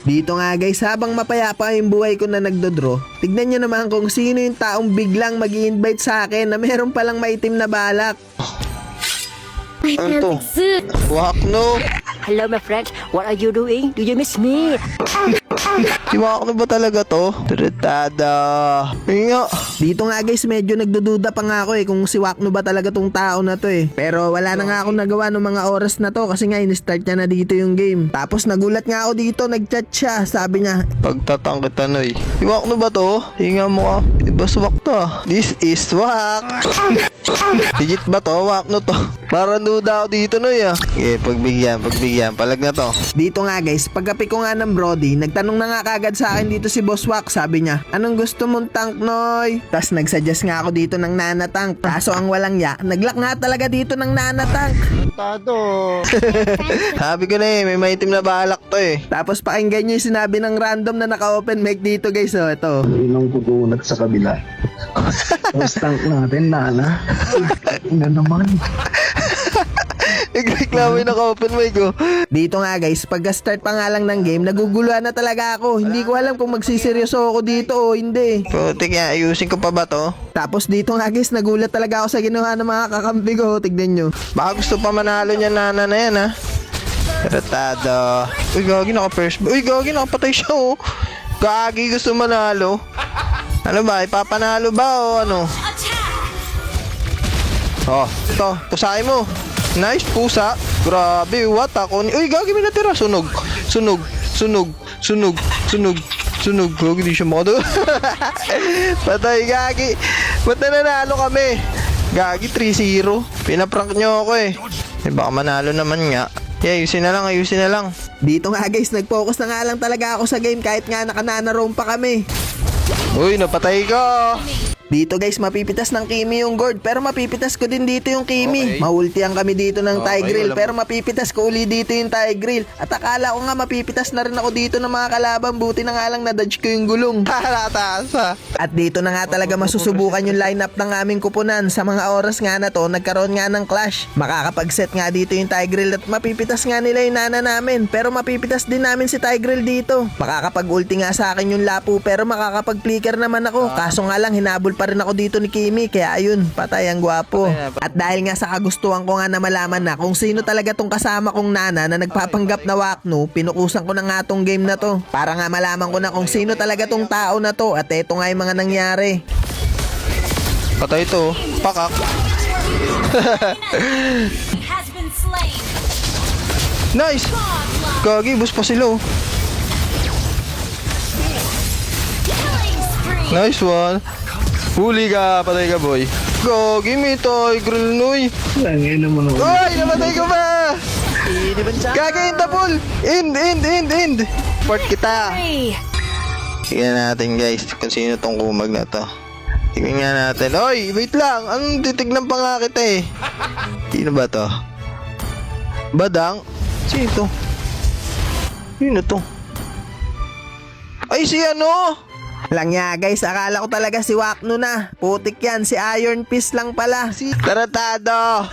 Dito nga guys, habang mapayapa yung buhay ko na nagdodraw, tignan nyo naman kung sino yung taong biglang mag-i-invite sa akin na meron palang maitim na balak. Ano to? Wakno? Hello, my friend. What are you doing? Do you miss me? Si Wakno ba talaga to? Tiritada. Nga. Dito nga guys, medyo nagdududa pa nga ako kung si Wakno ba talaga tong tao na to Pero wala na nga akong nagawa ng mga oras na to kasi nga in-start niya na dito yung game. Tapos nagulat nga ako dito, nag-chat siya. Sabi niya, Pagtatang kita noy. Si Wakno ba to? Hinga mo ka. Iba swak to. This is Wak. Legit ba to? Wakno to. Para duda ako dito noy Okay, pagbigyan. Palag na to. dito nga guys, pagkapi ko nga ng Brody, nagtanong na nga kagad sa akin dito si Boss Wak. Sabi niya, anong gusto mong tank, Noy? Tas nagsuggest nga ako dito ng Nana Tank. Kaso ang walang ya, naglock nga talaga dito ng Nana Tank. Tado. Sabi ko na may maitim na balak to Tapos pakinggan niyo yung sinabi ng random na naka-open mic dito guys. So ito. Inong kukunat sa kabila. Tapos tank natin, Nana. Ina naman. Nagreklamo yung naka-open mic ko. Dito nga guys, pagka-start pa nga lang ng game, naguguluhan na talaga ako. Hindi ko alam kung magsiseryoso ako dito o hindi. Putik nga, ayusin ko pa ba to? Tapos dito nga guys, nagulat talaga ako sa ginawa ng mga kakampi ko. Tignan nyo. Baka gusto pa manalo niya Nana na yan Tratado. Uy, gagi naka-first. Uy, gagi nakapatay siya Gagi gusto manalo. Ano ba, ipapanalo ba o ano? Ito, pusahin mo. Nice, pusa. Grabe, what ako. Uy, gagi may natira. Sunog. Gagi, di siya makado. Patay, gagi. Ba't nanalo kami? Gagi, 3-0. Pinaprank nyo ako baka manalo naman nga. Ayusin na lang. Dito nga guys, nag-focus na nga lang talaga ako sa game kahit nga nakanana-roam pa kami. Uy, napatay ko. Dito guys, mapipitas ng Kimi yung gourd, pero mapipitas ko din dito yung Kimi. Okay. Mahultihan kami dito ng Okay, Tigreal, walang- pero mapipitas ko uli dito yung Tigreal. At akala ko nga mapipitas na rin ako dito ng mga kalaban, buti na nga lang na-dodge ko yung gulong. Taas At dito na nga talaga masusubukan yung lineup ng aming kupunan. Sa mga oras nga na to, nagkaroon nga ng clash. Makakapag-set nga dito yung Tigreal at mapipitas nga nila yung Nana namin. Pero mapipitas din namin si Tigreal dito. Makakapag-ulti nga sa akin yung Lapu, pero makakapag-flicker naman ako. Kaso nga lang, hinabol pa rin ako dito ni Kimi. Kaya ayun, patay ang gwapo. At dahil nga sa kagustuhan ko nga na malaman na kung sino talaga tong kasama kong Nana na nagpapanggap na Wakno, pinukusan ko na nga tong game na to. Para nga malaman ko na kung sino talaga tong tao na to. At eto nga yung mga nangyari. Patay to. Pakak. has been slain. Nice. Gagi, bus pa sila Killing spree. Nice one. Huli ka, patay ka boy. Gagi, may Tigreal noy. Langin naman ako. Uy, namatay ka ba? Gagi, in the pool. End. Port kita. Spree. Tingnan natin guys kung sino tong kumag na to. Tingnan nga natin. Oy, wait lang. Anong titignan pa nga kita Sino ba to? Badang? Sino to? Sino to? Ay, si ano? Lang ya guys, akala ko talaga si Wakno na. Putik yan, si Iron Fist lang pala. Si Taratado.